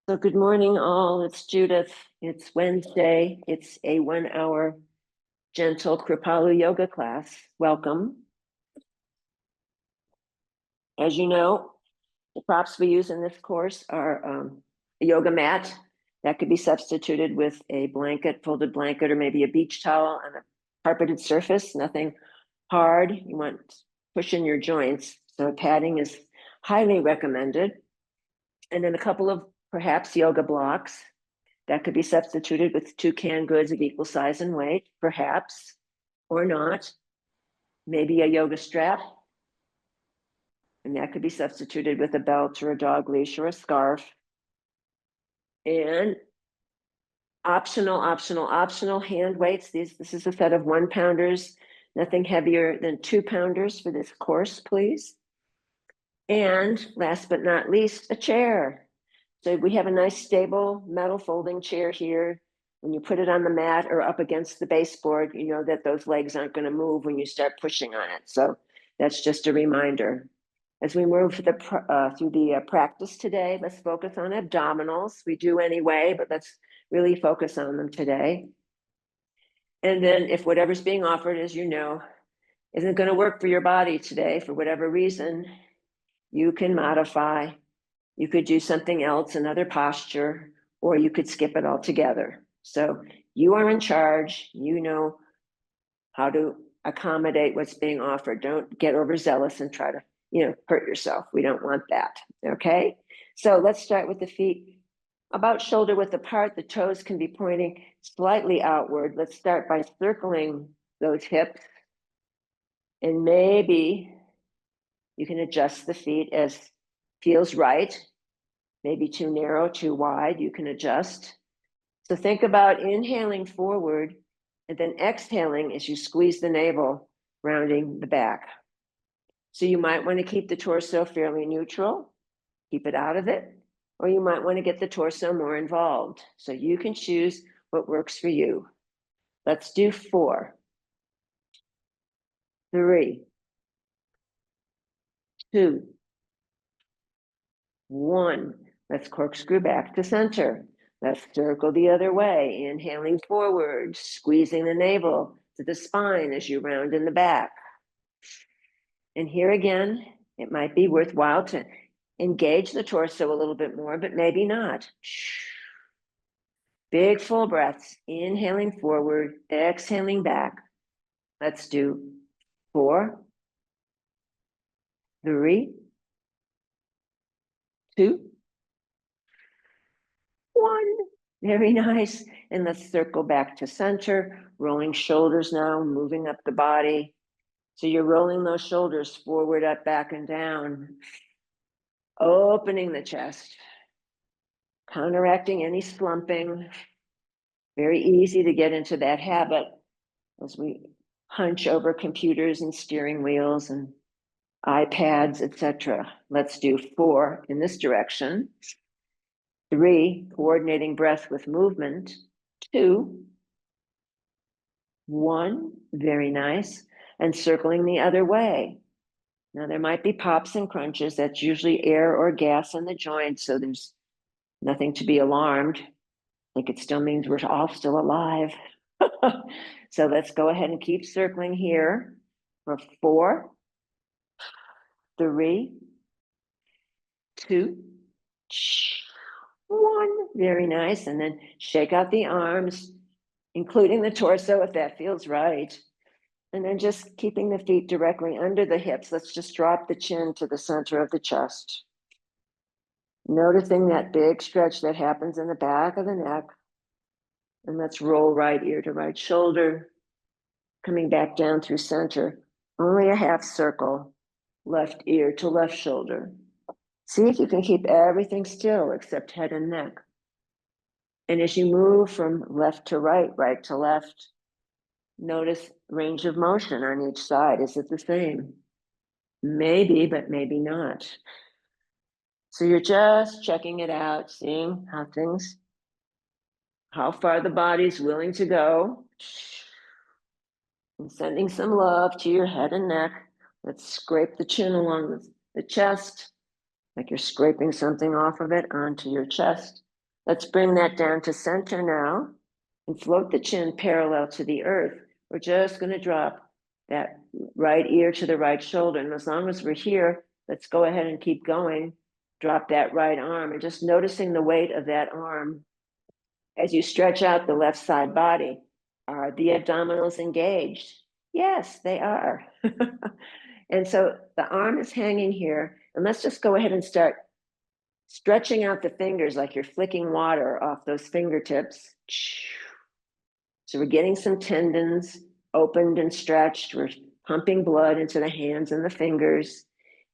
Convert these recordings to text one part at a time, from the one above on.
So good morning, all. It's Judith. It's Wednesday. It's a 1 hour gentle Kripalu yoga class. Welcome. As you know, the props we use in this course are a yoga mat that could be substituted with a blanket, folded blanket, or maybe a beach towel on a carpeted surface. Nothing hard. You want to push in your joints. So padding is highly recommended. And then a couple of perhaps yoga blocks that could be substituted with 2 canned goods of equal size and weight, perhaps, or not. Maybe a yoga strap, and that could be substituted with a belt or a dog leash or a scarf. And optional hand weights. This is a set of 1-pounders, nothing heavier than 2-pounders for this course, please. And last but not least, a chair. So we have a nice stable metal folding chair here. When you put it on the mat or up against the baseboard, you know that those legs aren't going to move when you start pushing on it. So that's just a reminder. As we move through the practice today, let's focus on abdominals. We do anyway, but let's really focus on them today. And then if whatever's being offered, as you know, isn't going to work for your body today for whatever reason, you can modify. You could do something else, another posture, or you could skip it altogether. So you are in charge. You know how to accommodate what's being offered. Don't get overzealous and try to, hurt yourself. We don't want that. Okay. So let's start with the feet about shoulder width apart. The toes can be pointing slightly outward. Let's start by circling those hips. And maybe you can adjust the feet as feels right. Maybe too narrow, too wide, you can adjust. So think about inhaling forward and then exhaling as you squeeze the navel, rounding the back. So you might want to keep the torso fairly neutral, keep it out of it, or you might want to get the torso more involved. So you can choose what works for you. Let's do 4, 3, 2, 1. Let's corkscrew back to center. Let's circle the other way, inhaling forward, squeezing the navel to the spine as you round in the back. And here again, it might be worthwhile to engage the torso a little bit more, but maybe not. Big full breaths, inhaling forward, exhaling back. Let's do 4, 3, 2, 1. Very nice. And let's circle back to center, rolling shoulders now, moving up the body. So you're rolling those shoulders forward, up, back, and down, opening the chest, counteracting any slumping. Very easy to get into that habit as we hunch over computers and steering wheels and iPads, etc. Let's do 4 in this direction. 3, coordinating breath with movement. 2, 1, very nice. And circling the other way. Now there might be pops and crunches. That's usually air or gas in the joint, so there's nothing to be alarmed. I think it still means we're all still alive. So let's go ahead and keep circling here for 4, 3, 2, 1. Very nice. And then shake out the arms, including the torso if that feels right. And then just keeping the feet directly under the hips. Let's just drop the chin to the center of the chest. Noticing that big stretch that happens in the back of the neck. And let's roll right ear to right shoulder, coming back down through center. Only a half circle, left ear to left shoulder. See if you can keep everything still except head and neck. And as you move from left to right, right to left, notice range of motion on each side. Is it the same? Maybe, but maybe not. So you're just checking it out, seeing how far the body's willing to go. And sending some love to your head and neck. Let's scrape the chin along the chest, like you're scraping something off of it onto your chest. Let's bring that down to center now and float the chin parallel to the earth. We're just going to drop that right ear to the right shoulder. And as long as we're here, let's go ahead and keep going. Drop that right arm and just noticing the weight of that arm as you stretch out the left side body. Are the abdominals engaged? Yes, they are. And so the arm is hanging here. And let's just go ahead and start stretching out the fingers like you're flicking water off those fingertips. So we're getting some tendons opened and stretched. We're pumping blood into the hands and the fingers.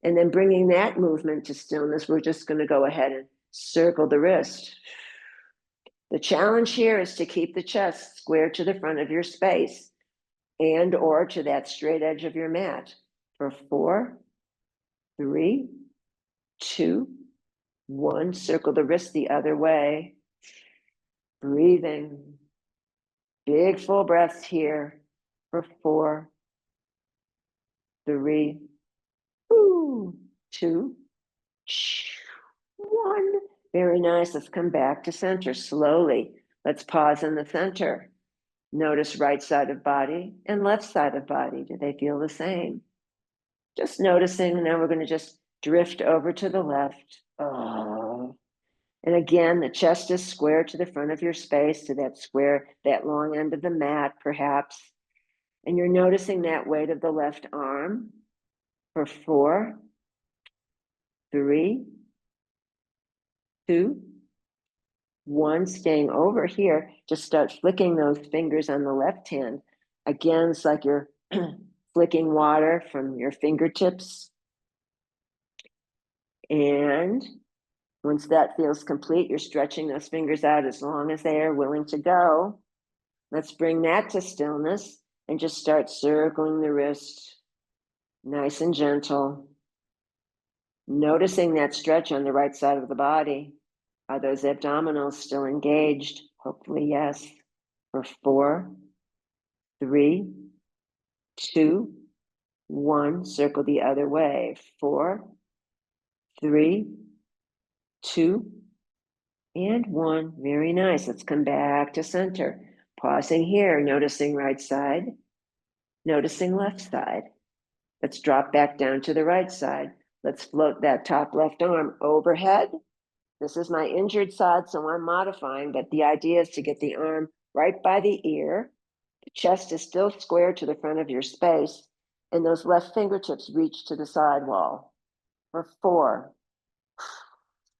And then bringing that movement to stillness, we're just going to go ahead and circle the wrist. The challenge here is to keep the chest square to the front of your space and or to that straight edge of your mat for 4, 3, 2, 1. Circle the wrist the other way. Breathing. Big full breaths here for 4, 3, 2, 1. Very nice. Let's come back to center slowly. Let's pause in the center. Notice right side of body and left side of body. Do they feel the same? Just noticing. Now we're going to just drift over to the left. Oh. And again, the chest is square to the front of your space, to that square, that long end of the mat, perhaps. And you're noticing that weight of the left arm for 4, 3, 2, 1. Staying over here, just start flicking those fingers on the left hand. Again, it's like you're flicking water from your fingertips. And once that feels complete, you're stretching those fingers out as long as they are willing to go. Let's bring that to stillness and just start circling the wrist, nice and gentle. Noticing that stretch on the right side of the body. Are those abdominals still engaged? Hopefully, yes. For 4, 3, 2, 1. Circle the other way. 4, 3, 2, and 1. Very nice. Let's come back to center. Pausing here, noticing right side, noticing left side. Let's drop back down to the right side. Let's float that top left arm overhead. This is my injured side, so I'm modifying, but the idea is to get the arm right by the ear. The chest is still square to the front of your space, and those left fingertips reach to the sidewall. For 4,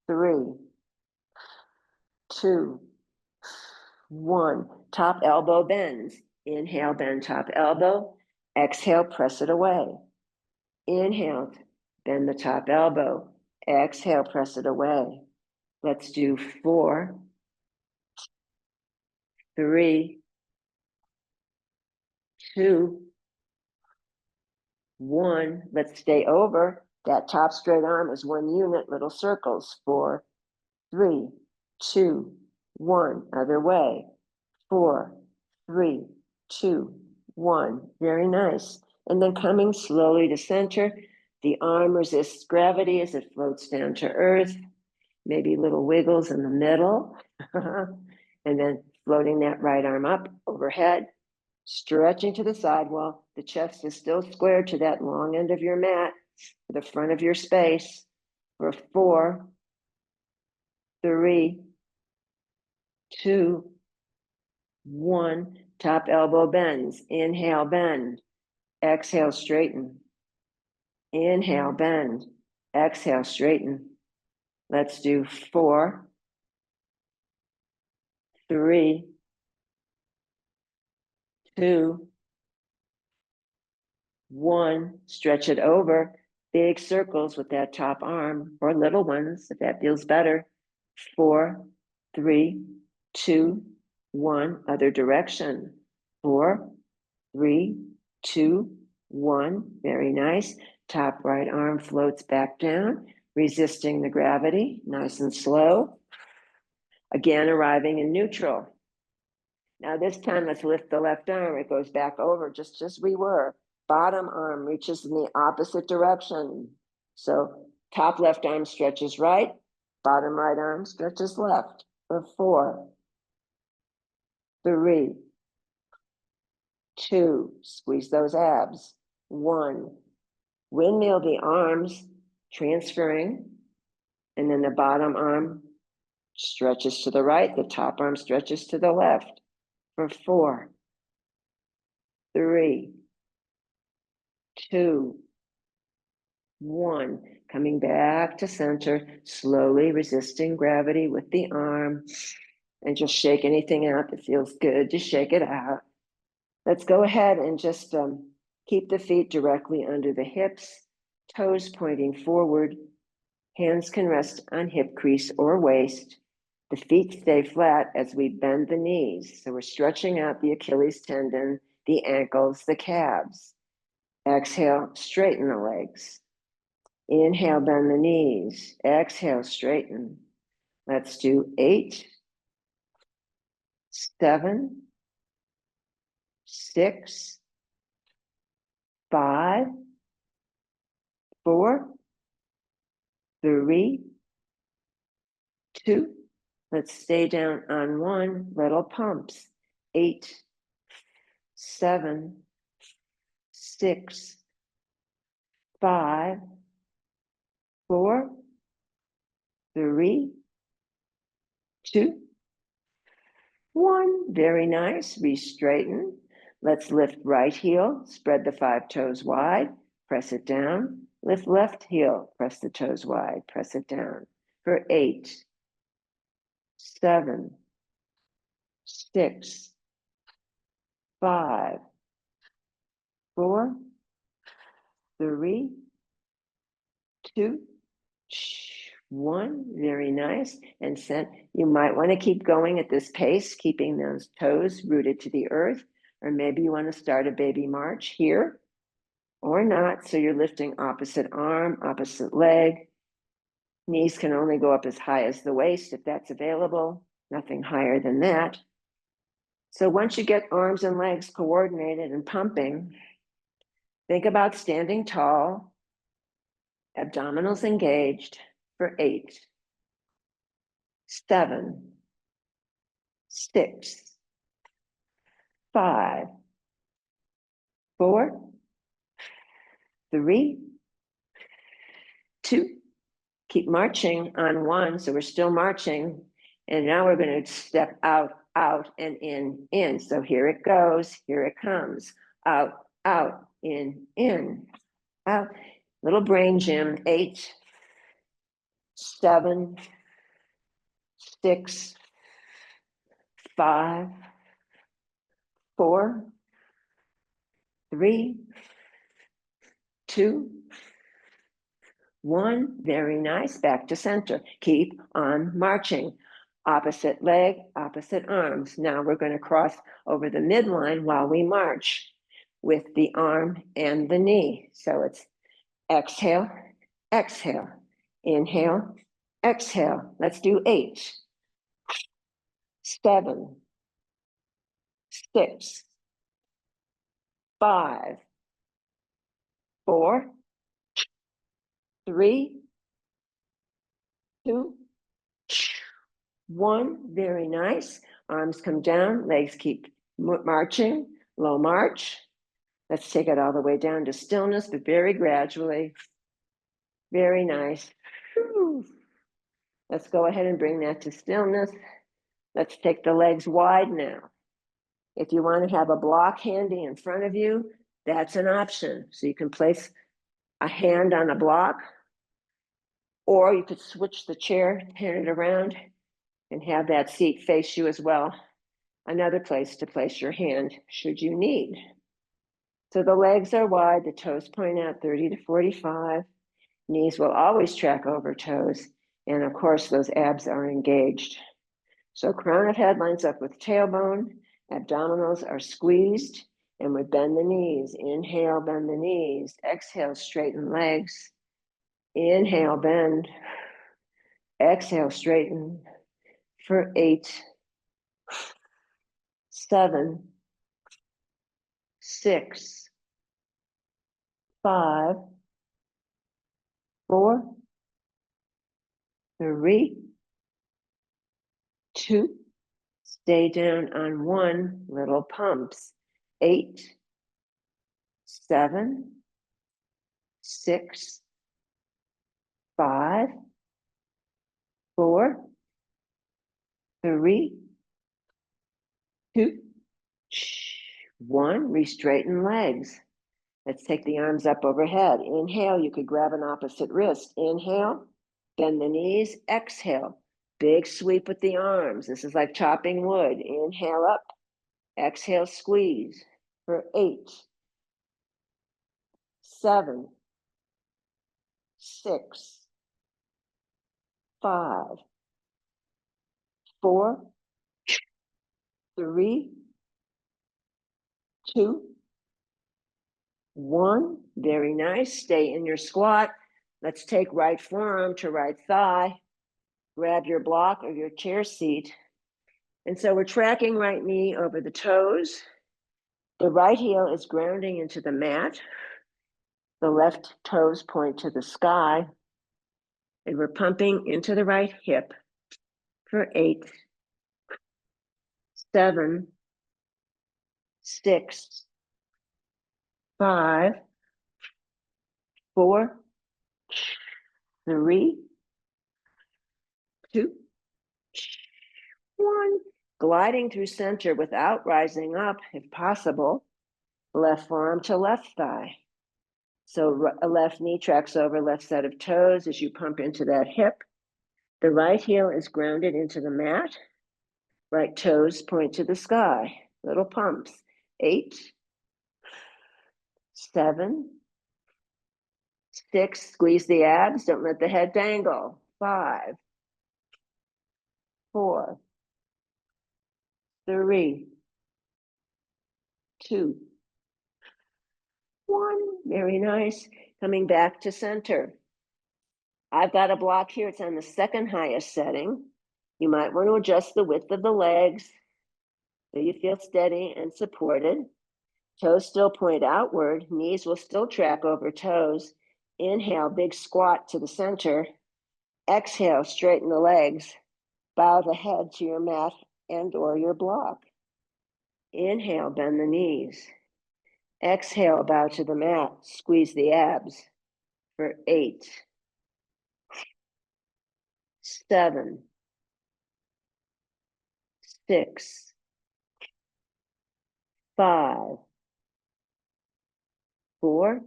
3, 2, 1. Top elbow bends. Inhale, bend top elbow. Exhale, press it away. Inhale, bend the top elbow. Exhale, press it away. Let's do 4, 3, 2, 1. Let's stay over. That top straight arm is one unit, little circles. 4, 3, 2, 1. Other way. 4, 3, 2, 1. Very nice. And then coming slowly to center, the arm resists gravity as it floats down to earth. Maybe little wiggles in the middle. And then floating that right arm up overhead, stretching to the sidewall. The chest is still square to that long end of your mat, the front of your space. For 4, 3, 2, 1. Top elbow bends. Inhale, bend. Exhale, straighten. Inhale, bend. Exhale, straighten. Let's do 4, 3, 2, 1. Stretch it over. Big circles with that top arm, or little ones if that feels better. 4, 3, 2, 1. Other direction. 4, 3, 2, 1. Very nice. Top right arm floats back down, resisting the gravity, nice and slow. Again, arriving in neutral. Now this time, let's lift the left arm. It goes back over just as we were. Bottom arm reaches in the opposite direction. So top left arm stretches right, bottom right arm stretches left. for 4, 3, 2, squeeze those abs, 1, windmill the arms, transferring, and then the bottom arm stretches to the right, the top arm stretches to the left, for 4, 3, 2, 1, coming back to center, slowly resisting gravity with the arm, and just shake anything out that feels good, just shake it out. Let's go ahead and just keep the feet directly under the hips, toes pointing forward, hands can rest on hip crease or waist. The feet stay flat as we bend the knees. So we're stretching out the Achilles tendon, the ankles, the calves. Exhale, straighten the legs. Inhale, bend the knees. Exhale, straighten. Let's do 8, 7, 6, 5, 4, 3, 2. Let's stay down on 1. Little pumps. 8, 7, 6, 5, 4, 3, 2, 1. Very nice. Re-straighten. Let's lift right heel. Spread the 5 toes wide. Press it down. Lift left heel. Press the toes wide. Press it down. For 8, 7, 6, 5, 4, 3, 2, 1. Very nice. And you might want to keep going at this pace, keeping those toes rooted to the earth, or maybe you want to start a baby march here or not. So you're lifting opposite arm, opposite leg. Knees can only go up as high as the waist if that's available, nothing higher than that. So once you get arms and legs coordinated and pumping, think about standing tall, abdominals engaged, for 8, 7, 6, 5, 4, 3, 2. Keep marching on 1. So we're still marching. And now we're going to step out, out, and in. So here it goes. Here it comes. Out, out, in, out. Little brain gym. 8, 7, 6, 5, 4, 3, 2, 1. Very nice. Back to center. Keep on marching. Opposite leg, opposite arms. Now we're going to cross over the midline while we march with the arm and the knee. So it's exhale, exhale, inhale, exhale. Let's do 8, 7, 6, 5, 4, 3, 2, 1. Very nice. Arms come down, legs keep marching, low march. Let's take it all the way down to stillness, but very gradually. Very nice. Whew. Let's go ahead and bring that to stillness. Let's take the legs wide now. If you want to have a block handy in front of you, that's an option. So you can place a hand on a block, or you could switch the chair, turn it around, and have that seat face you as well. Another place to place your hand should you need. So the legs are wide, the toes point out 30 to 45. Knees will always track over toes. And of course, those abs are engaged. So crown of head lines up with tailbone, abdominals are squeezed, and we bend the knees. Inhale, bend the knees. Exhale, straighten legs. Inhale, bend. Exhale, straighten. For 8, 7, 6, 5, 4, 3, 2, stay down on 1, little pumps, 8, 7, 6, 5, 4, 3, 2, 1, re-straighten legs. Let's take the arms up overhead. Inhale, you could grab an opposite wrist. Inhale, bend the knees, exhale. Big sweep with the arms. This is like chopping wood. Inhale up, exhale, squeeze for 8, 7, 6, 5, 4, 3, 2, 1. Very nice. Stay in your squat. Let's take right forearm to right thigh. Grab your block or your chair seat. And so we're tracking right knee over the toes. The right heel is grounding into the mat. The left toes point to the sky. And we're pumping into the right hip for 8, 7, 6, 5, 4, 3, 2, 1. Gliding through center without rising up, if possible. Left forearm to left thigh. So a left knee tracks over left set of toes as you pump into that hip. The right heel is grounded into the mat. Right toes point to the sky. Little pumps. 8, 7, 6. Squeeze the abs. Don't let the head dangle. 5, 4, 3, 2, 1. Very nice. Coming back to center. I've got a block here. It's on the second highest setting. You might want to adjust the width of the legs so you feel steady and supported. Toes still point outward. Knees will still track over toes. Inhale, big squat to the center. Exhale, straighten the legs. Bow the head to your mat and or your block. Inhale, bend the knees. Exhale, bow to the mat. Squeeze the abs for 8, 7, 6, 5, 4,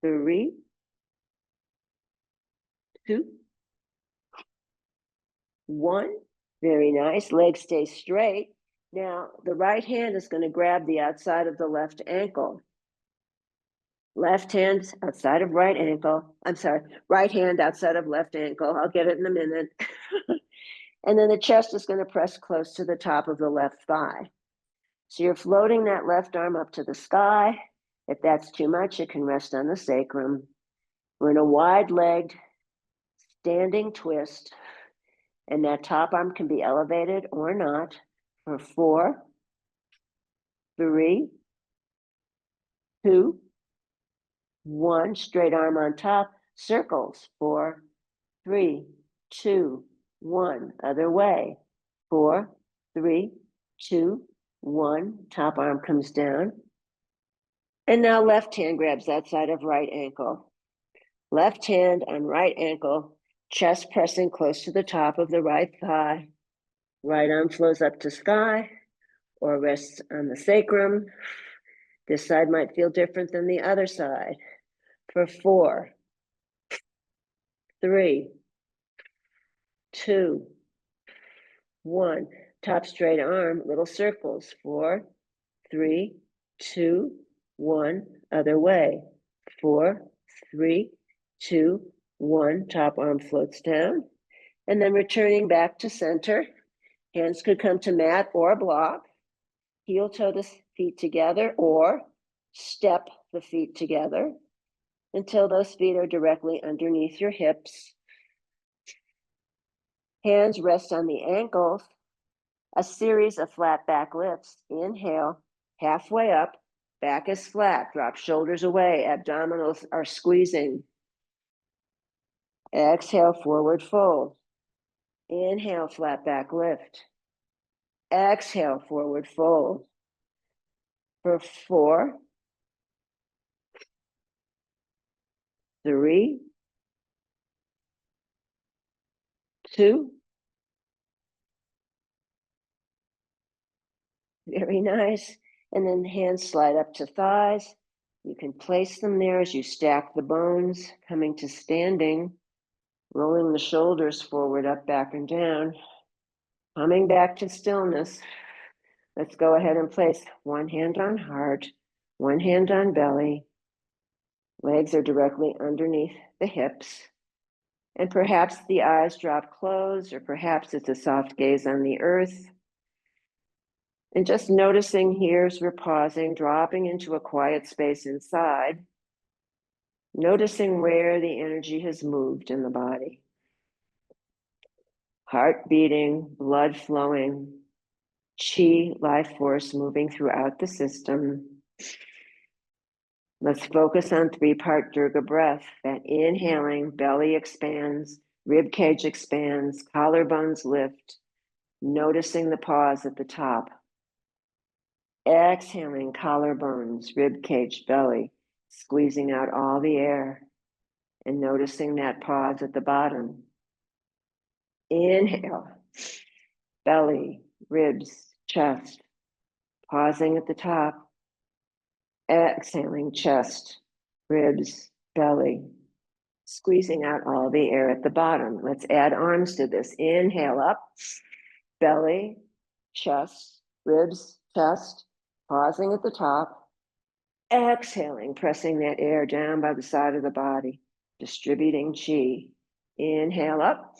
3, 2, 1. Very nice. Legs stay straight. Now, the right hand is going to grab the outside of the left ankle. Left hand outside of right ankle. I'm sorry, right hand outside of left ankle. I'll get it in a minute. And then the chest is going to press close to the top of the left thigh. So you're floating that left arm up to the sky. If that's too much, it can rest on the sacrum. We're in a wide-legged standing twist, and that top arm can be elevated or not for 4, 3, 2, 1. Straight arm on top, circles. 4, 3, 2, 1. Other way. 4, 3, 2, 1. Top arm comes down. And now left hand grabs that side of right ankle. Left hand on right ankle, chest pressing close to the top of the right thigh. Right arm flows up to sky or rests on the sacrum. This side might feel different than the other side. For 4, 3, 2, 1. Top straight arm, little circles. 4, 3, 2, 1. Other way. 4, 3, 2, 1. Top arm floats down. And then returning back to center. Hands could come to mat or block. Heel toe the feet together or step the feet together until those feet are directly underneath your hips. Hands rest on the ankles. A series of flat back lifts. Inhale, halfway up, back is flat. Drop shoulders away, abdominals are squeezing. Exhale, forward fold. Inhale, flat back lift. Exhale, forward fold. For 4, 3, 2. Very nice. And then hands slide up to thighs. You can place them there as you stack the bones, coming to standing, rolling the shoulders forward, up, back, and down. Coming back to stillness. Let's go ahead and place one hand on heart, one hand on belly. Legs are directly underneath the hips. And perhaps the eyes drop closed, or perhaps it's a soft gaze on the earth. And just noticing here as we're pausing, dropping into a quiet space inside, noticing where the energy has moved in the body. Heart beating, blood flowing, chi, life force moving throughout the system. Let's focus on 3-part Durga breath. That inhaling, belly expands, rib cage expands, collarbones lift, noticing the pause at the top. Exhaling, collarbones, rib cage, belly, squeezing out all the air and noticing that pause at the bottom. Inhale, belly, ribs, chest, pausing at the top. Exhaling, chest, ribs, belly, squeezing out all the air at the bottom. Let's add arms to this. Inhale up, belly, chest, ribs, chest, pausing at the top. Exhaling, pressing that air down by the side of the body, distributing chi. Inhale up,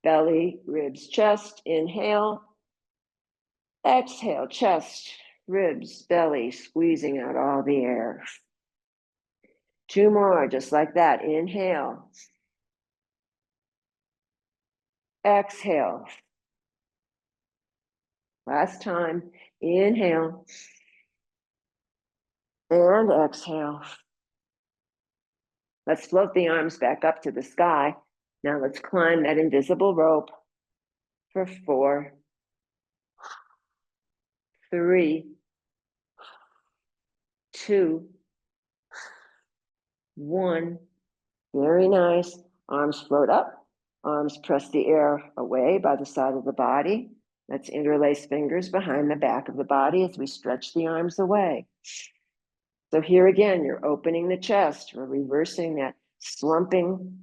belly, ribs, chest. Inhale. Exhale, chest, ribs, belly, squeezing out all the air. 2 more, just like that. Inhale. Exhale. Last time. Inhale. And exhale. Let's float the arms back up to the sky. Now let's climb that invisible rope for 4, 3, 2, 1. Very nice. Arms float up. Arms press the air away by the side of the body. Let's interlace fingers behind the back of the body as we stretch the arms away. So here again, you're opening the chest. We're reversing that slumping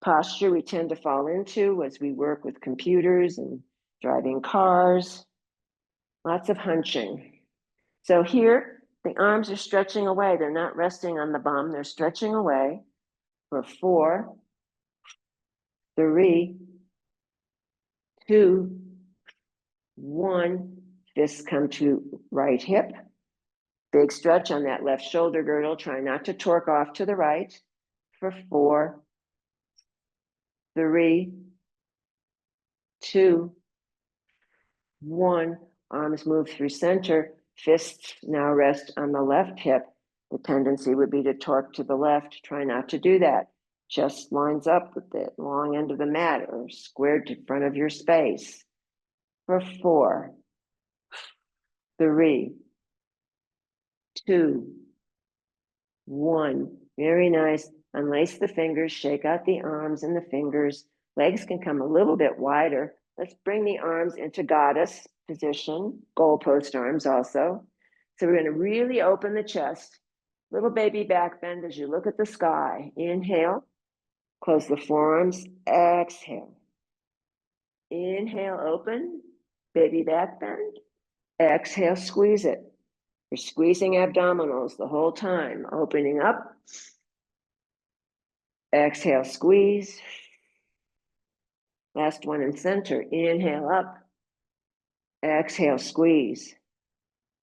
posture we tend to fall into as we work with computers and driving cars. Lots of hunching. So here, the arms are stretching away. They're not resting on the bum. They're stretching away for 4, 3, 2, 1. Fists come to right hip. Big stretch on that left shoulder girdle. Try not to torque off to the right for 4, 3, 2, 1. Arms move through center. Fists now rest on the left hip. The tendency would be to torque to the left. Try not to do that. Chest lines up with the long end of the mat or squared to front of your space for 4, 3, 2, 1. Very nice. Unlace the fingers, shake out the arms and the fingers. Legs can come a little bit wider. Let's bring the arms into goddess position, goalpost arms also. So we're going to really open the chest. Little baby back bend as you look at the sky. Inhale, close the forearms, exhale. Inhale, open, baby back bend. Exhale, squeeze it. You're squeezing abdominals the whole time, opening up. Exhale, squeeze. Last one in center. Inhale up. Exhale, squeeze.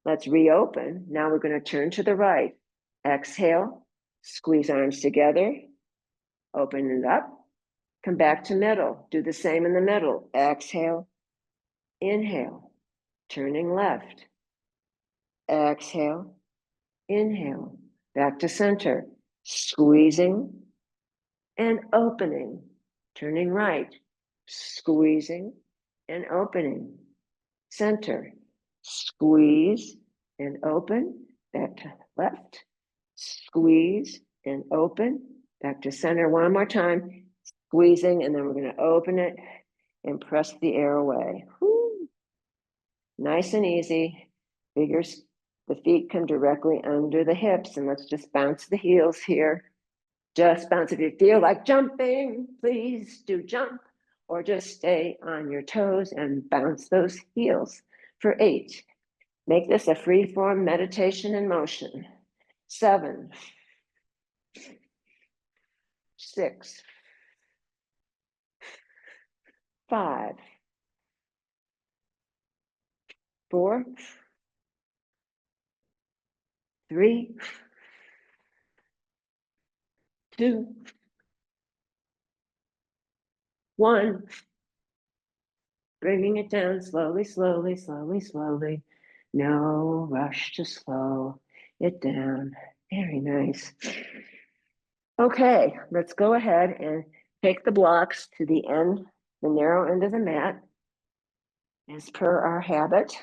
Let's reopen. Now we're going to turn to the right. Exhale, squeeze arms together. Open it up. Come back to middle. Do the same in the middle. Exhale, inhale. Turning left. Exhale, inhale. Back to center. Squeezing and opening. Turning right. squeezing and opening. Center, squeeze and open, back to left, squeeze and open, back to center. One more time, squeezing, and then we're going to open it and press the air away. Woo. Nice and easy. Figures the feet come directly under the hips, and let's just bounce the heels here. Just bounce. If you feel like jumping, please do jump, or just stay on your toes and bounce those heels for 8. Make this a free-form meditation in motion. 7, 6, 5, 4, 3, 2, 1. Bringing it down slowly, slowly, slowly, slowly. No rush to slow it down. Very nice. Okay, let's go ahead and take the blocks to the end, the narrow end of the mat, as per our habit.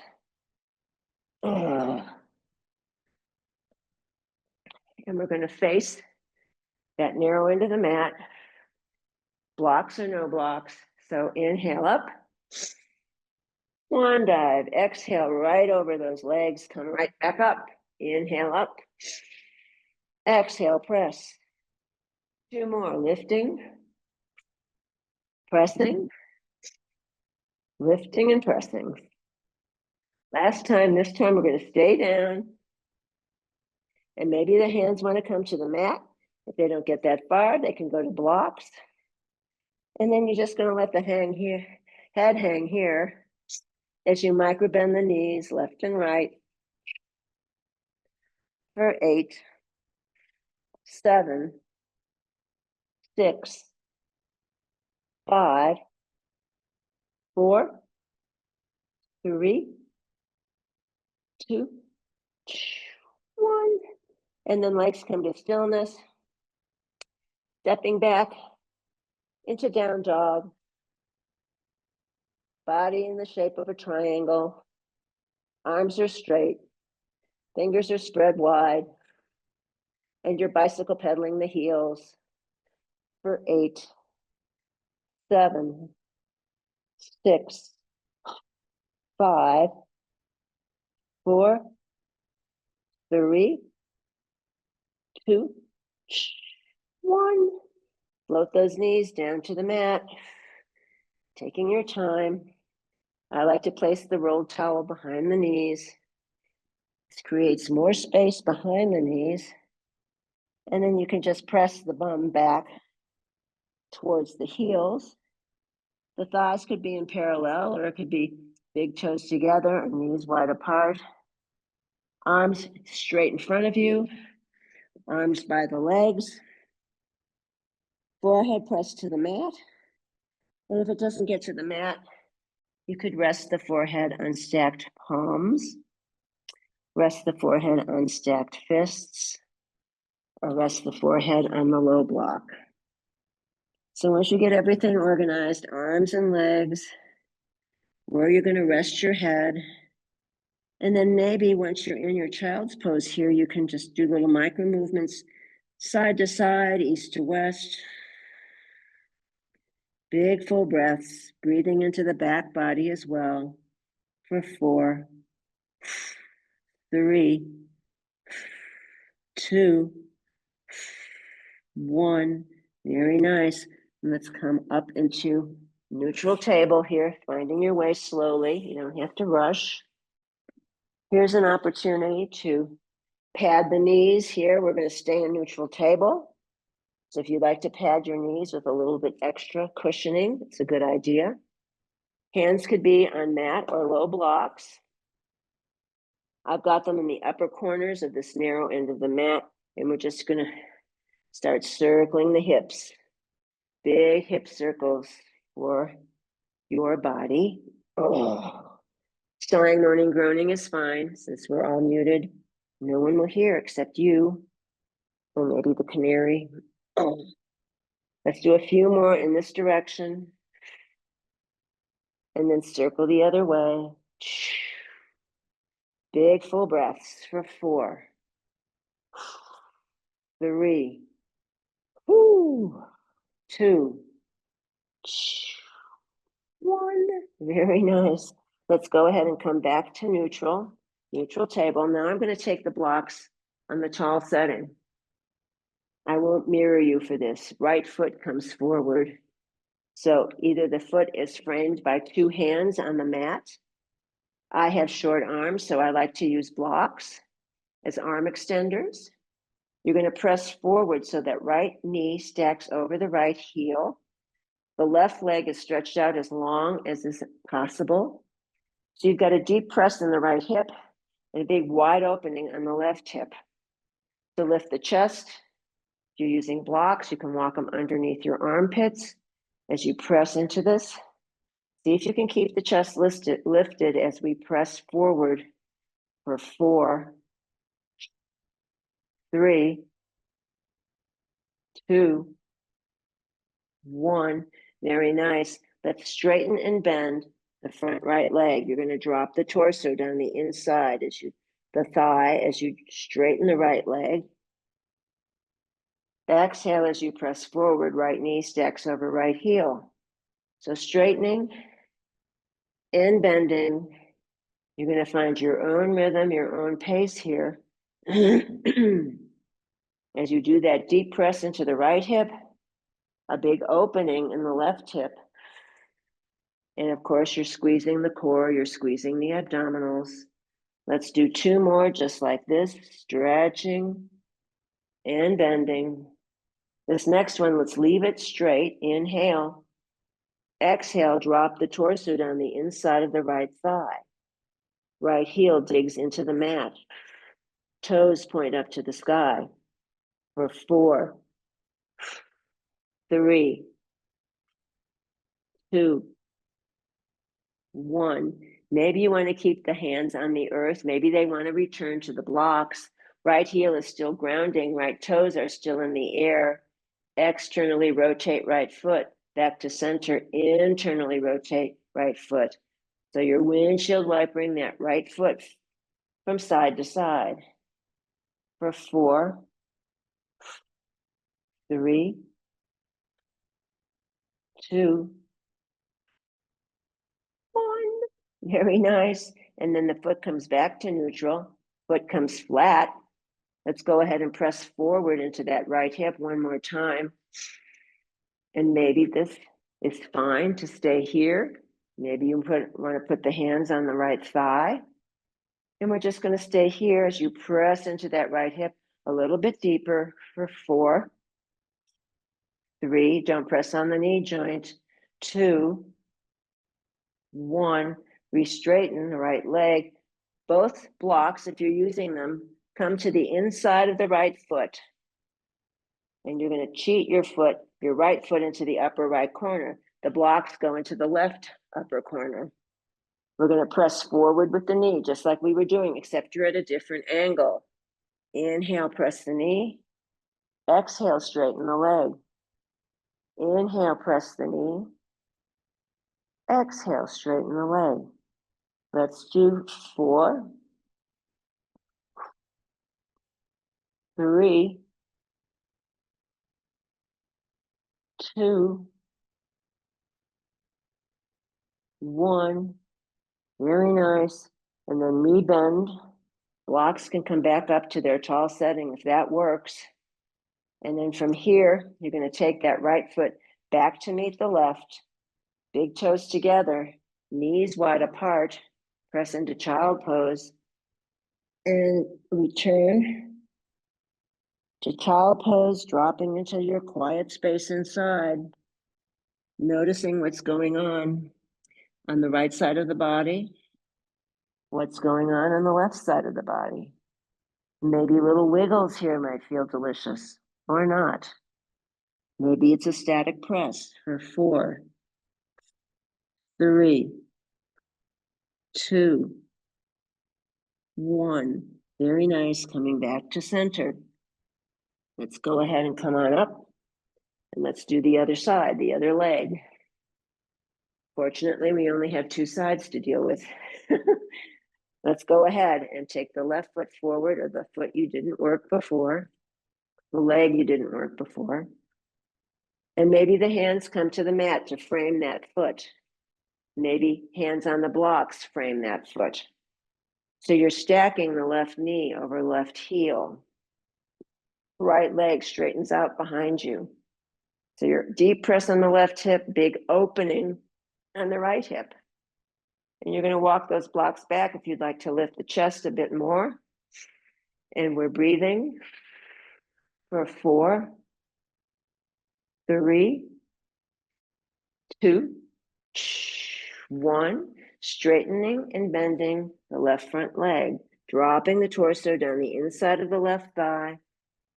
And we're going to face that narrow end of the mat, blocks or no blocks. So inhale up, one dive, exhale right over those legs, come right back up, inhale up, exhale, press. 2 more, lifting, pressing, lifting and pressing. Last time, this time we're going to stay down, and maybe the hands want to come to the mat. If they don't get that far, they can go to blocks. And then you're just going to let the head hang here as you micro bend the knees left and right for 8, 7, 6, 5, 4, 3, 2, 1. And then legs come to stillness. Stepping back into down dog. Body in the shape of a triangle. Arms are straight. Fingers are spread wide. And you're bicycle pedaling the heels for 8, 7, 6, 5, 4, 3, 2, 1. Float those knees down to the mat, taking your time. I like to place the rolled towel behind the knees. This creates more space behind the knees. And then you can just press the bum back towards the heels. The thighs could be in parallel, or it could be big toes together and knees wide apart. Arms straight in front of you, arms by the legs. Forehead pressed to the mat. And if it doesn't get to the mat, you could rest the forehead on stacked palms, rest the forehead on stacked fists, or rest the forehead on the low block. So once you get everything organized, arms and legs, where you're going to rest your head, and then maybe once you're in your child's pose here, you can just do little micro movements, side to side, east to west. Big full breaths, breathing into the back body as well for 4, 3, 2, 1. Very nice. And let's come up into neutral table here, finding your way slowly. You don't have to rush. Here's an opportunity to pad the knees here. We're going to stay in neutral table. So if you'd like to pad your knees with a little bit extra cushioning, it's a good idea. Hands could be on mat or low blocks. I've got them in the upper corners of this narrow end of the mat, and we're just going to start circling the hips. Big hip circles for your body. Oh. Sighing, moaning, groaning is fine since we're all muted. No one will hear except you, or maybe the canary. Oh. Let's do a few more in this direction. And then circle the other way. Big full breaths for 4, 3, 2, 1. Very nice. Let's go ahead and come back to neutral table. Now I'm going to take the blocks on the tall setting. I won't mirror you for this. Right foot comes forward. So either the foot is framed by 2 hands on the mat. I have short arms, so I like to use blocks as arm extenders. You're going to press forward so that right knee stacks over the right heel. The left leg is stretched out as long as is possible. So you've got a deep press in the right hip and a big wide opening on the left hip. To lift the chest, if you're using blocks, you can walk them underneath your armpits as you press into this. See if you can keep the chest lifted as we press forward for 4, 3, 2, 1. Very nice. Let's straighten and bend the front right leg. You're going to drop the torso down the inside the thigh as you straighten the right leg. Exhale as you press forward, right knee stacks over right heel. So straightening and bending. You're going to find your own rhythm, your own pace here. As you do that deep press into the right hip, a big opening in the left hip. And of course, you're squeezing the core, you're squeezing the abdominals. Let's do 2 more just like this, stretching and bending. This next one, let's leave it straight. Inhale. Exhale, drop the torso down the inside of the right thigh. Right heel digs into the mat. Toes point up to the sky for 4, 3, 2, 1. Maybe you want to keep the hands on the earth. Maybe they want to return to the blocks. Right heel is still grounding. Right toes are still in the air. Externally rotate right foot back to center. Internally rotate right foot. So you're windshield wipering that right foot from side to side for 4, 3, 2, 1. Very nice. And then the foot comes back to neutral. Foot comes flat. Let's go ahead and press forward into that right hip one more time. And maybe this is fine to stay here. Maybe you want to put the hands on the right thigh. And we're just going to stay here as you press into that right hip a little bit deeper for 4, 3, don't press on the knee joint, 2, 1, re-straighten the right leg. Both blocks, if you're using them, come to the inside of the right foot. And you're going to cheat your right foot into the upper right corner. The blocks go into the left upper corner. We're going to press forward with the knee, just like we were doing, except you're at a different angle. Inhale, press the knee. Exhale, straighten the leg. Inhale, press the knee. Exhale, straighten the leg. Let's do 4, 3, 2, 1. Very nice. And then re-bend. Blocks can come back up to their tall setting if that works. And then from here, you're going to take that right foot back to meet the left. Big toes together, knees wide apart. Press into child pose. And return to child pose, dropping into your quiet space inside. Noticing what's going on the right side of the body. What's going on the left side of the body. Maybe little wiggles here might feel delicious or not. Maybe it's a static press for 4, 3, 2, 1. Very nice. Coming back to center. Let's go ahead and come on up. And let's do the other side, the other leg. Fortunately, we only have two sides to deal with. Let's go ahead and take the left foot forward, or the foot you didn't work before, the leg you didn't work before. And maybe the hands come to the mat to frame that foot. Maybe hands on the blocks frame that foot. So you're stacking the left knee over left heel. Right leg straightens out behind you. So your deep press on the left hip, big opening on the right hip. And you're going to walk those blocks back if you'd like to lift the chest a bit more. And we're breathing for 4, 3, 2, 1. Straightening and bending the left front leg, dropping the torso down the inside of the left thigh,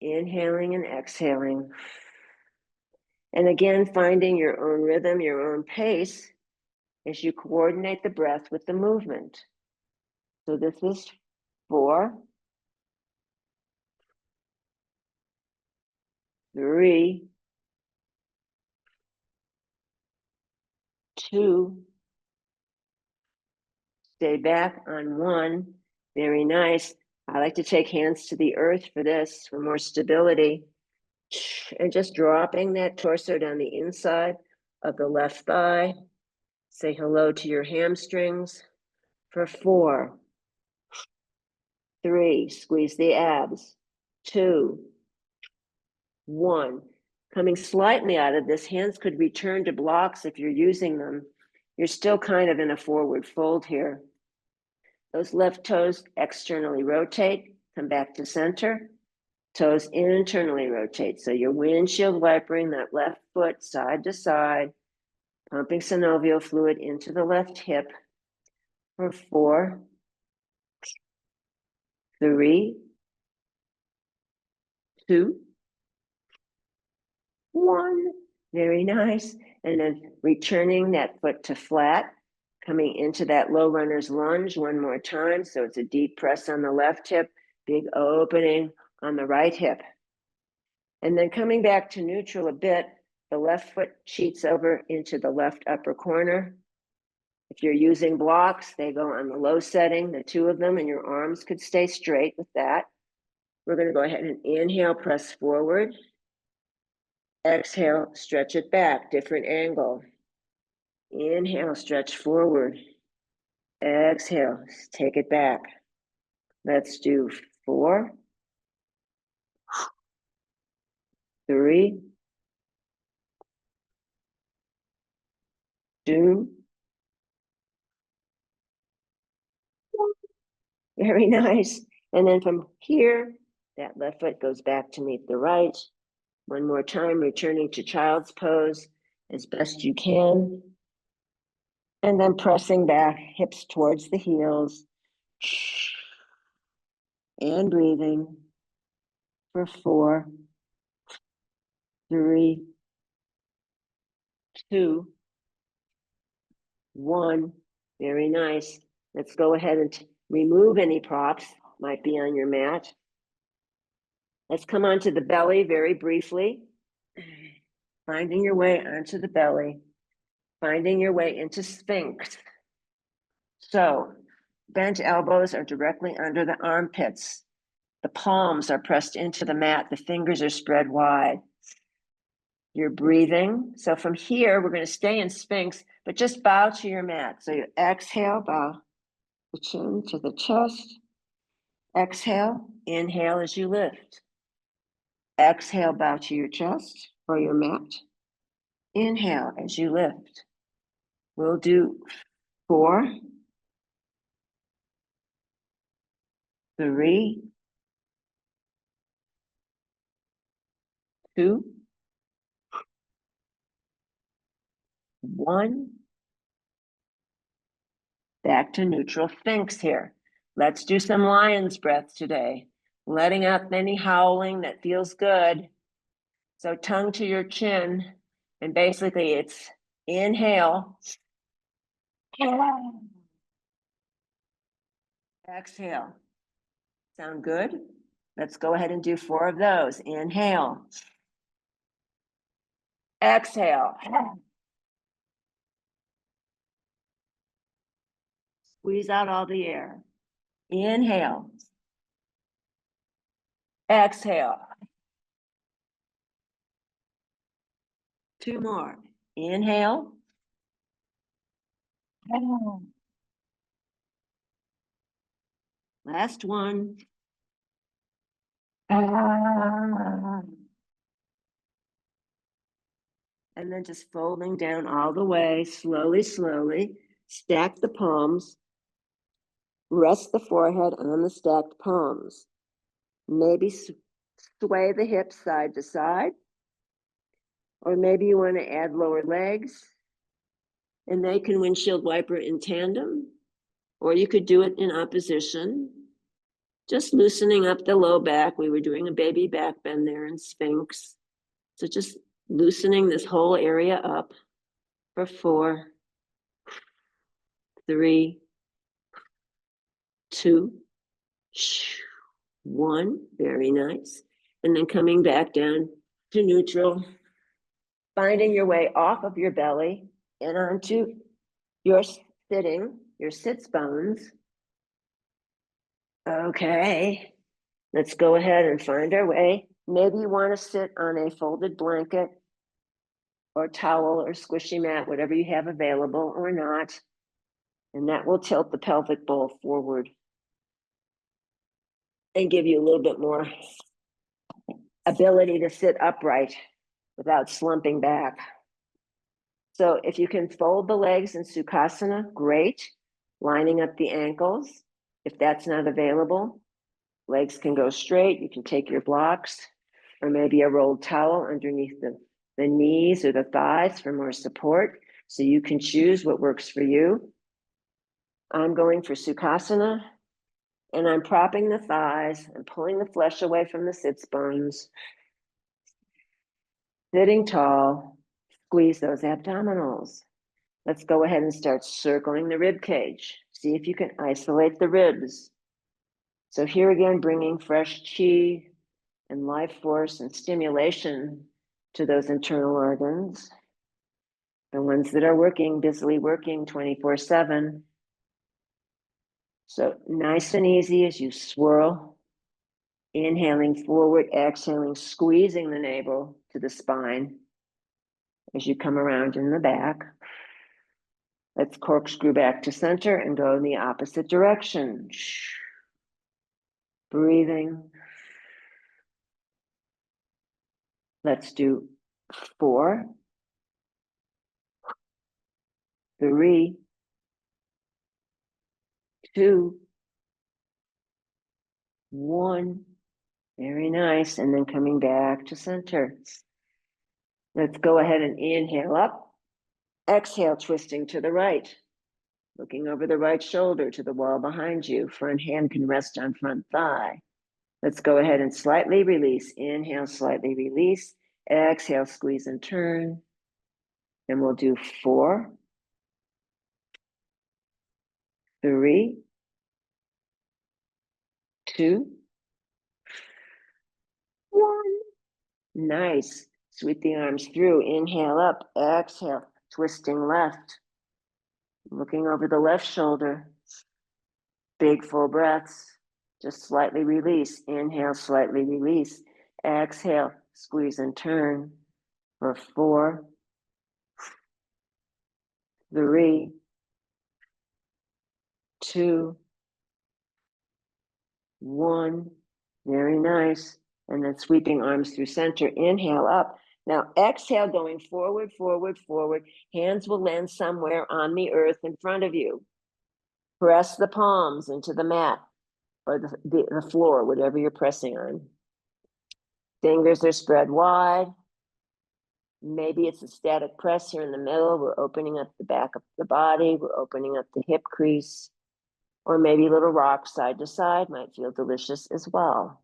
inhaling and exhaling. And again, finding your own rhythm, your own pace as you coordinate the breath with the movement. So this is 4, 3, 2, stay back on 1. Very nice. I like to take hands to the earth for this, for more stability. And just dropping that torso down the inside of the left thigh. Say hello to your hamstrings for 4, 3, squeeze the abs, 2, 1. Coming slightly out of this, hands could return to blocks if you're using them. You're still kind of in a forward fold here. Those left toes externally rotate, come back to center. Toes internally rotate. So you're windshield wipering that left foot side to side, pumping synovial fluid into the left hip for 4, 3, 2, 1. Very nice. And then returning that foot to flat, coming into that low runner's lunge one more time. So it's a deep press on the left hip, big opening on the right hip. And then coming back to neutral a bit, the left foot cheats over into the left upper corner. If you're using blocks, they go on the low setting, the two of them, and your arms could stay straight with that. We're going to go ahead and inhale, press forward. Exhale, stretch it back, different angle. Inhale, stretch forward. Exhale, take it back. Let's do 4, 3, 2. Very nice. And then from here, that left foot goes back to meet the right. One more time, returning to child's pose as best you can. And then pressing back, hips towards the heels. And breathing for 4, 3, 2, 1. Very nice. Let's go ahead and remove any props might be on your mat. Let's come onto the belly very briefly. Finding your way onto the belly. Finding your way into Sphinx. So bent elbows are directly under the armpits. The palms are pressed into the mat. The fingers are spread wide. You're breathing. So from here, we're going to stay in Sphinx, but just bow to your mat. So you exhale, bow the chin to the chest. Exhale, inhale as you lift. Exhale, bow to your chest or your mat. Inhale as you lift. We'll do 4, 3, 2, 1. Back to neutral Sphinx here. Let's do some lion's breath today. Letting out any howling that feels good. So tongue to your chin. And basically it's inhale. Exhale. Sound good? Let's go ahead and do 4 of those. Inhale. Exhale. Squeeze out all the air. Inhale. Exhale. 2 more. Inhale. Last one. And then just folding down all the way, slowly, slowly. Stack the palms. Rest the forehead on the stacked palms. Maybe sway the hips side to side. Or maybe you want to add lower legs. And they can windshield wiper in tandem. Or you could do it in opposition. Just loosening up the low back. We were doing a baby back bend there in Sphinx. So just loosening this whole area up for 4, 3, 2, 1. Very nice. And then coming back down to neutral, finding your way off of your belly and onto your sitting, your sits bones. Okay, let's go ahead and find our way. Maybe you want to sit on a folded blanket or towel or squishy mat, whatever you have available or not. And that will tilt the pelvic bowl forward and give you a little bit more ability to sit upright without slumping back. So if you can fold the legs in Sukhasana, great. Lining up the ankles. If that's not available, legs can go straight. You can take your blocks or maybe a rolled towel underneath the knees or the thighs for more support. So you can choose what works for you. I'm going for Sukhasana, and I'm propping the thighs and pulling the flesh away from the sits bones. Sitting tall, squeeze those abdominals. Let's go ahead and start circling the rib cage. See if you can isolate the ribs. So here again, bringing fresh chi and life force and stimulation to those internal organs. The ones that are working, busily working 24/7. So nice and easy as you swirl, inhaling forward, exhaling, squeezing the navel to the spine as you come around in the back. Let's corkscrew back to center and go in the opposite direction. Breathing. Let's do 4, 3, 2, 1. Very nice. And then coming back to center. Let's go ahead and inhale up. Exhale, twisting to the right. Looking over the right shoulder to the wall behind you. Front hand can rest on front thigh. Let's go ahead and slightly release. Inhale, slightly release. Exhale, squeeze and turn. And we'll do 4, 3, 2, 1. Nice. Sweep the arms through. Inhale up. Exhale. Twisting left. Looking over the left shoulder. Big full breaths. Just slightly release. Inhale, slightly release. Exhale, squeeze and turn for 4, 3, 2, 1. Very nice. And then sweeping arms through center. Inhale up. Now exhale, going forward, forward, forward. Hands will land somewhere on the earth in front of you. Press the palms into the mat or the floor, whatever you're pressing on. Fingers are spread wide. Maybe it's a static press here in the middle. We're opening up the back of the body. We're opening up the hip crease. Or maybe little rocks side to side might feel delicious as well.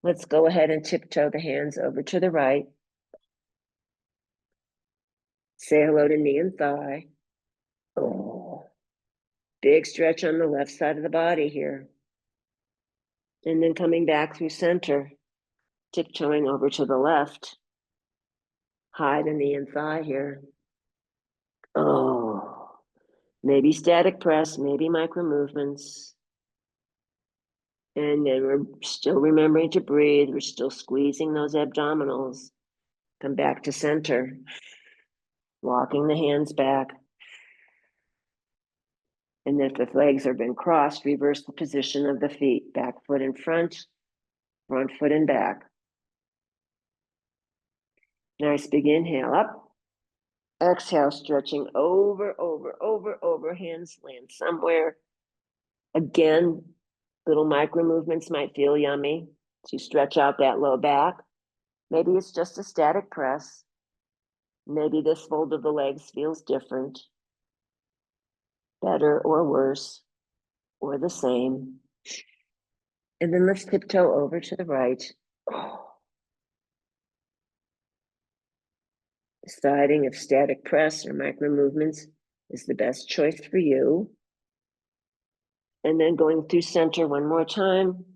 Let's go ahead and tiptoe the hands over to the right. Say hello to knee and thigh. Oh, big stretch on the left side of the body here. And then coming back through center, tiptoeing over to the left. High the knee and thigh here. Oh, Maybe static press, maybe micro movements. And then we're still remembering to breathe. We're still squeezing those abdominals. Come back to center. Walking the hands back. And if the legs have been crossed, reverse the position of the feet. Back foot in front foot in back. Nice big inhale up. Exhale, stretching over, hands land somewhere. Again, little micro movements might feel yummy. So you stretch out that low back. Maybe it's just a static press. Maybe this fold of the legs feels different, better or worse, or the same. And then let's tiptoe over to the right. Deciding if static press or micro movements is the best choice for you. And then going through center one more time,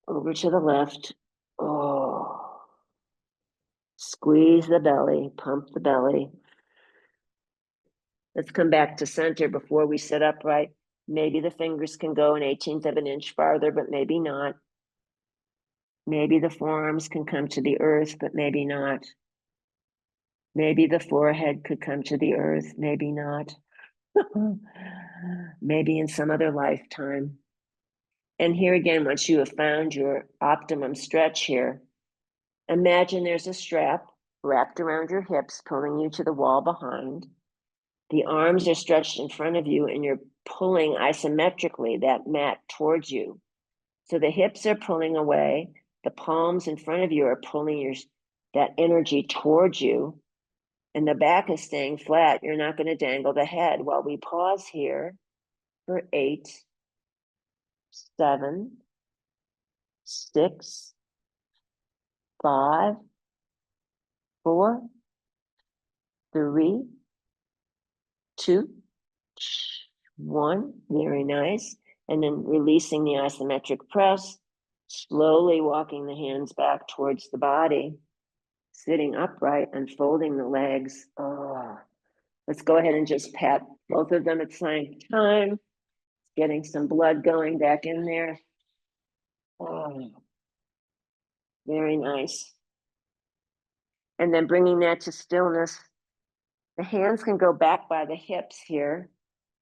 over to the left. Oh, squeeze the belly, pump the belly. Let's come back to center before we sit upright. Maybe the fingers can go an 1/18 of an inch farther, but maybe not. Maybe the forearms can come to the earth, but maybe not. Maybe the forehead could come to the earth, maybe not. Maybe in some other lifetime. And here again, once you have found your optimum stretch here, imagine there's a strap wrapped around your hips, pulling you to the wall behind. The arms are stretched in front of you and you're pulling isometrically that mat towards you. So the hips are pulling away. The palms in front of you are pulling that energy towards you. And the back is staying flat. You're not going to dangle the head while we pause here for 8, 7, 6, 5, 4, 3, 2, 1. Very nice. And then releasing the isometric press, slowly walking the hands back towards the body, sitting upright, unfolding the legs. Oh, let's go ahead and just pat both of them at the same time, getting some blood going back in there. Oh, very nice. And then bringing that to stillness. The hands can go back by the hips here.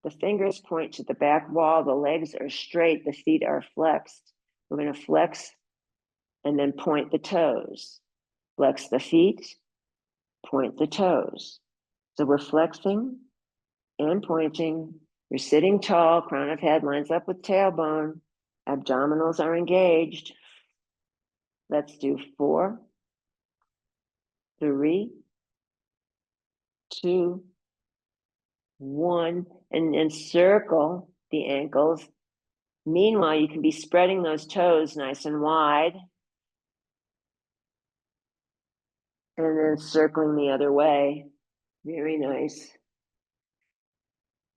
The fingers point to the back wall. The legs are straight. The feet are flexed. We're going to flex and then point the toes. Flex the feet, point the toes. So we're flexing and pointing. You're sitting tall, crown of head lines up with tailbone. Abdominals are engaged. Let's do 4, 3, 2, 1, and circle the ankles. Meanwhile, you can be spreading those toes nice and wide. And then circling the other way. Very nice.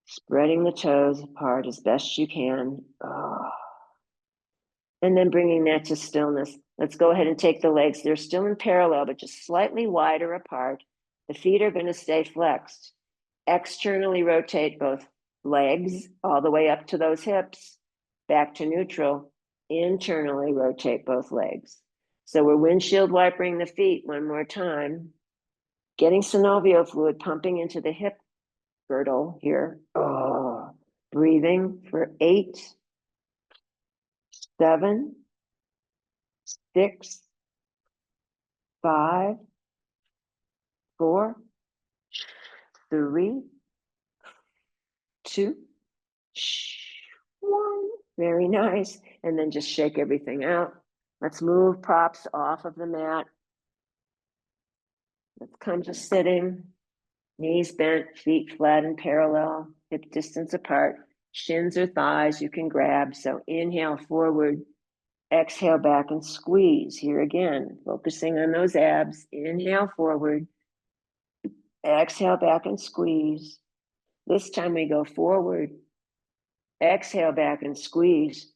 Spreading the toes apart as best you can. Oh. And then bringing that to stillness. Let's go ahead and take the legs. They're still in parallel, but just slightly wider apart. The feet are going to stay flexed. Externally rotate both legs all the way up to those hips, back to neutral. Internally rotate both legs. So we're windshield wipering the feet one more time, getting synovial fluid pumping into the hip girdle here. Oh, breathing for 8, 7, 6, 5, 4, 3, 2, 1. Very nice. And then just shake everything out. Let's move props off of the mat. Let's come to sitting. Knees bent, feet flat and parallel, hip distance apart. Shins or thighs you can grab. So inhale forward, exhale back and squeeze. Here again, focusing on those abs. Inhale forward, exhale back and squeeze. This time we go forward, exhale back and squeeze,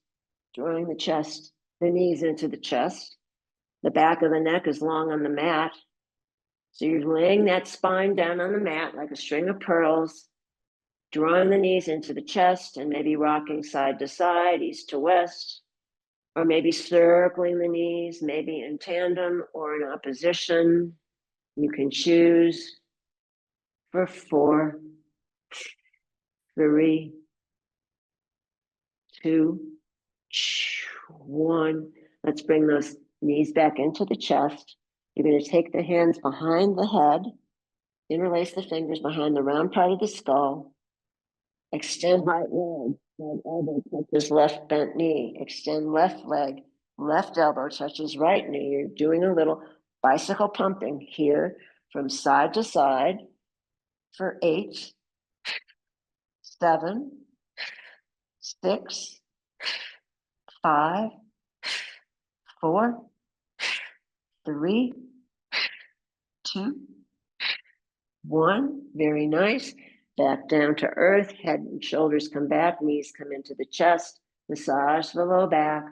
drawing the chest, the knees into the chest. The back of the neck is long on the mat. So you're laying that spine down on the mat like a string of pearls. Drawing the knees into the chest and maybe rocking side to side, east to west, or maybe circling the knees, maybe in tandem or in opposition. You can choose for 4, 3, 2, 1. Let's bring those knees back into the chest. You're going to take the hands behind the head, interlace the fingers behind the round part of the skull, extend right leg, right elbow touches left bent knee, extend left leg, left elbow touches right knee. You're doing a little bicycle pumping here from side to side for 8, 7, 6, 5, 4, 3, 2, 1. Very nice. Back down to earth. Head and shoulders come back. Knees come into the chest. Massage the low back.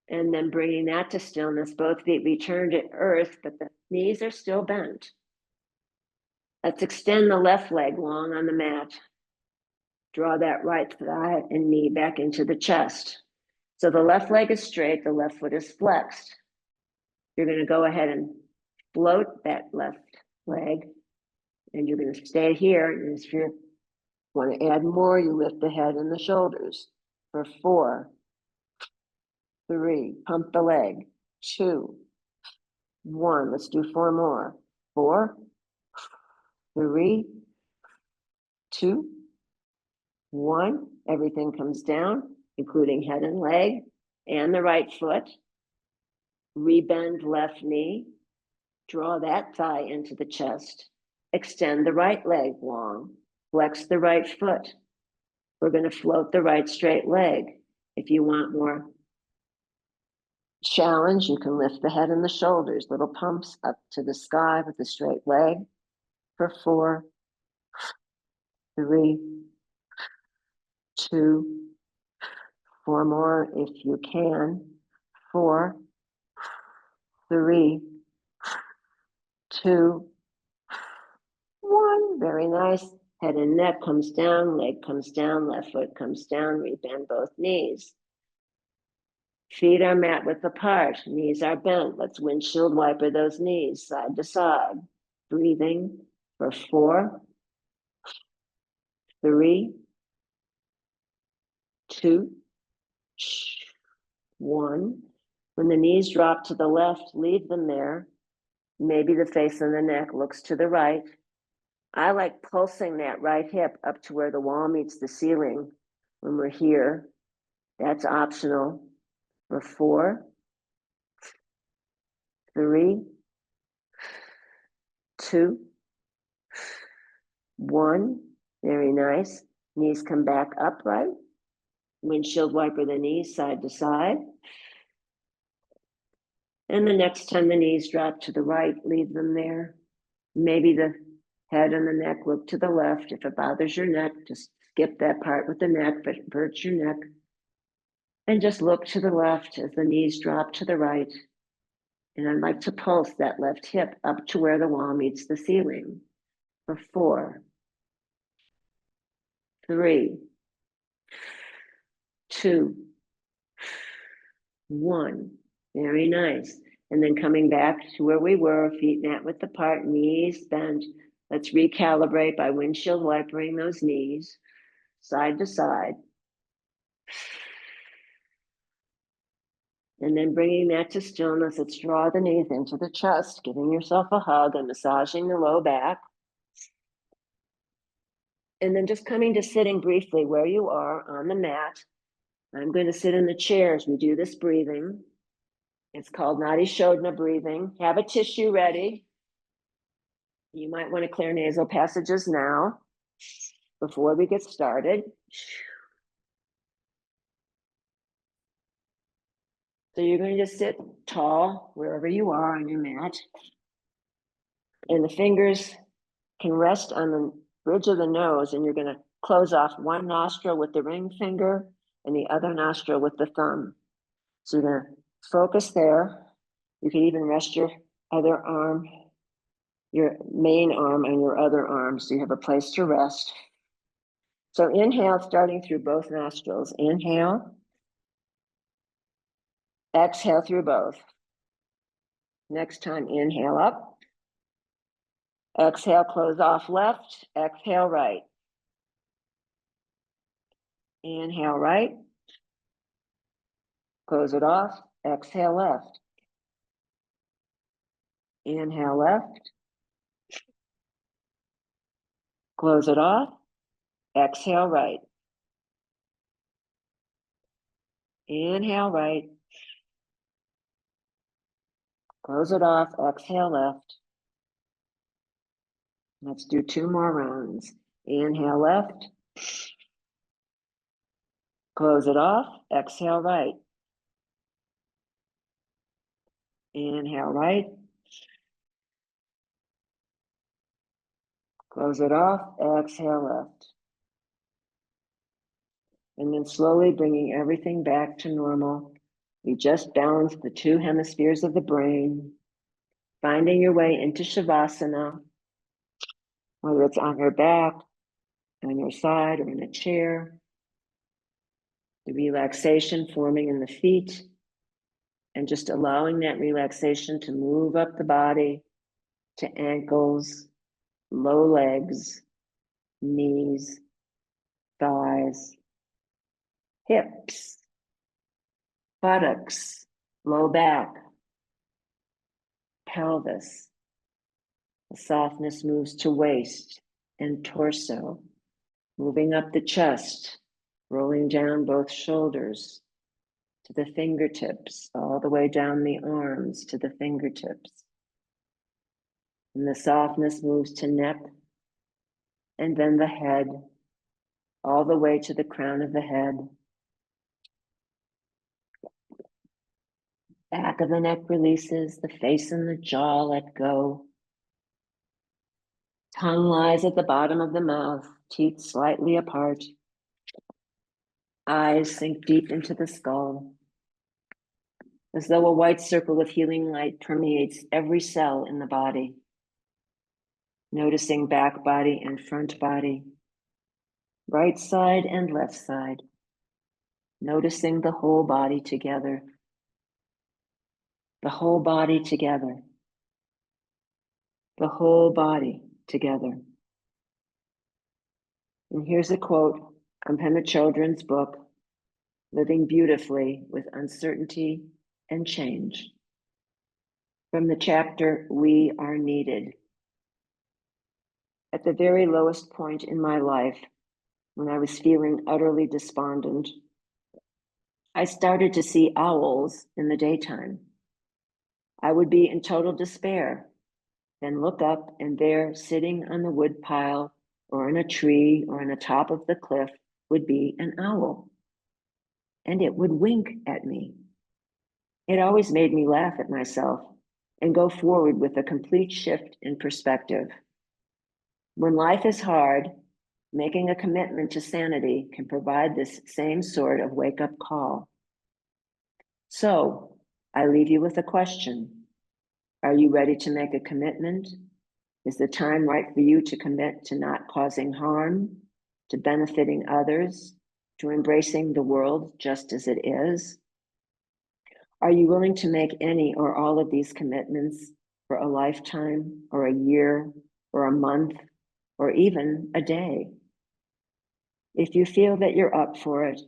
And then bringing that to stillness. Both feet return to earth, but the knees are still bent. Let's extend the left leg long on the mat. Draw that right thigh and knee back into the chest. So the left leg is straight, the left foot is flexed. You're going to go ahead and float that left leg, and you're going to stay here. And if you want to add more, you lift the head and the shoulders for 4, 3, pump the leg, 2, 1. Let's do 4 more. 4, 3, 2, 1. Everything comes down, including head and leg and the right foot. Rebend left knee. Draw that thigh into the chest. Extend the right leg long. Flex the right foot. We're going to float the right straight leg. If you want more challenge, you can lift the head and the shoulders, little pumps up to the sky with the straight leg for 4, 3, 2, 4 more if you can. 4, 3, 2, 1. Very nice. Head and neck comes down, leg comes down, left foot comes down. We bend both knees. Feet are mat width apart, knees are bent. Let's windshield wiper those knees side to side. Breathing for 4, 3, 2, 1. When the knees drop to the left, leave them there. Maybe the face and the neck looks to the right. I like pulsing that right hip up to where the wall meets the ceiling when we're here. That's optional. For 4, 3, 2, 1. Very nice. Knees come back upright. Windshield wiper the knees side to side. And the next time the knees drop to the right, leave them there. Maybe the head and the neck look to the left. If it bothers your neck, just skip that part with the neck, but hurts your neck. And just look to the left as the knees drop to the right. And I'd like to pulse that left hip up to where the wall meets the ceiling for 4, 3, 2, 1. Very nice. And then coming back to where we were, feet mat width apart, knees bent. Let's recalibrate by windshield wipering those knees side to side. And then bringing that to stillness, let's draw the knees into the chest, giving yourself a hug and massaging the low back. And then just coming to sitting briefly where you are on the mat. I'm going to sit in the chair as we do this breathing. It's called Nadi Shodhana breathing. Have a tissue ready. You might want to clear nasal passages now before we get started. So you're going to just sit tall wherever you are on your mat. And the fingers can rest on the bridge of the nose, and you're going to close off one nostril with the ring finger and the other nostril with the thumb. So you're going to focus there. You can even rest your other arm, your main arm and your other arm so you have a place to rest. So inhale, starting through both nostrils. Inhale. Exhale through both. Next time, inhale up. Exhale, close off left. Exhale, right. Inhale, right. Close it off. Exhale, left. Inhale, left. Close it off. Exhale, right. Inhale, right. Close it off. Exhale, left. Let's do 2 more rounds. Inhale, left. Close it off. Exhale, right. Inhale, right. Close it off. Exhale, left. And then slowly bringing everything back to normal. You just balance the 2 hemispheres of the brain, finding your way into Shavasana, whether it's on your back, on your side, or in a chair. The relaxation forming in the feet, and just allowing that relaxation to move up the body to ankles, low legs, knees, thighs, hips, buttocks, low back, pelvis. The softness moves to waist and torso, moving up the chest, rolling down both shoulders to the fingertips, all the way down the arms to the fingertips. And the softness moves to neck and then the head, all the way to the crown of the head. Back of the neck releases, the face and the jaw let go. Tongue lies at the bottom of the mouth, teeth slightly apart. Eyes sink deep into the skull, as though a white circle of healing light permeates every cell in the body. Noticing back body and front body, right side and left side. Noticing the whole body together. The whole body together. The whole body together. And here's a quote from Pema Chodron's book, Living Beautifully with Uncertainty and Change. From the chapter, We Are Needed. At the very lowest point in my life, when I was feeling utterly despondent, I started to see owls in the daytime. I would be in total despair, then look up, and there, sitting on the wood pile or in a tree or on the top of the cliff, would be an owl. And it would wink at me. It always made me laugh at myself and go forward with a complete shift in perspective. When life is hard, making a commitment to sanity can provide this same sort of wake-up call. So, I leave you with a question. Are you ready to make a commitment? Is the time right for you to commit to not causing harm, to benefiting others, to embracing the world just as it is? Are you willing to make any or all of these commitments for a lifetime, or a year, or a month, or even a day? If you feel that you're up for it,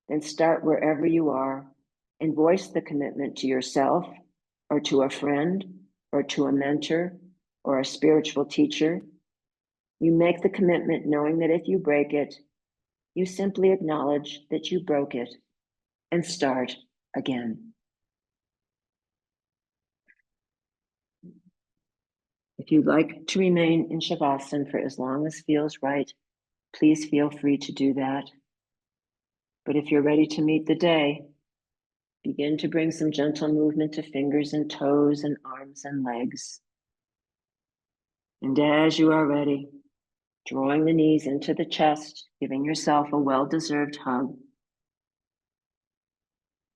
then start wherever you are and voice the commitment to yourself, or to a friend, or to a mentor, or a spiritual teacher. You make the commitment knowing that if you break it, you simply acknowledge that you broke it and start again. If you'd like to remain in Shavasana for as long as feels right, please feel free to do that. But if you're ready to meet the day, begin to bring some gentle movement to fingers and toes and arms and legs. And as you are ready, drawing the knees into the chest, giving yourself a well-deserved hug.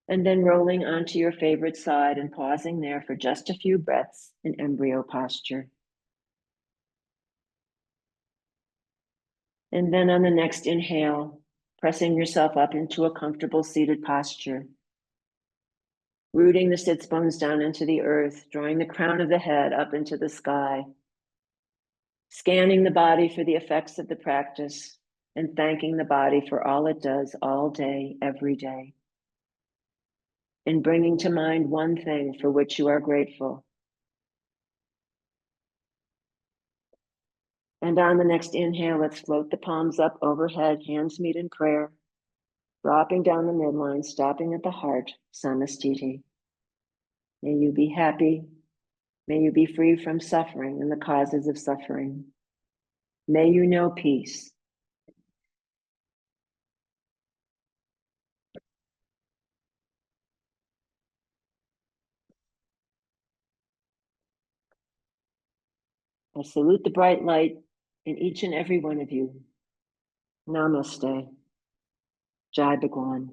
And then rolling onto your favorite side and pausing there for just a few breaths in embryo posture. And then on the next inhale, pressing yourself up into a comfortable seated posture, rooting the sits bones down into the earth, drawing the crown of the head up into the sky, scanning the body for the effects of the practice, and thanking the body for all it does all day, every day. And bringing to mind one thing for which you are grateful. And on the next inhale, let's float the palms up overhead, hands meet in prayer, dropping down the midline, stopping at the heart, samastiti. May you be happy. May you be free from suffering and the causes of suffering. May you know peace. I salute the bright light in each and every one of you. Namaste. Jai Bhagwan.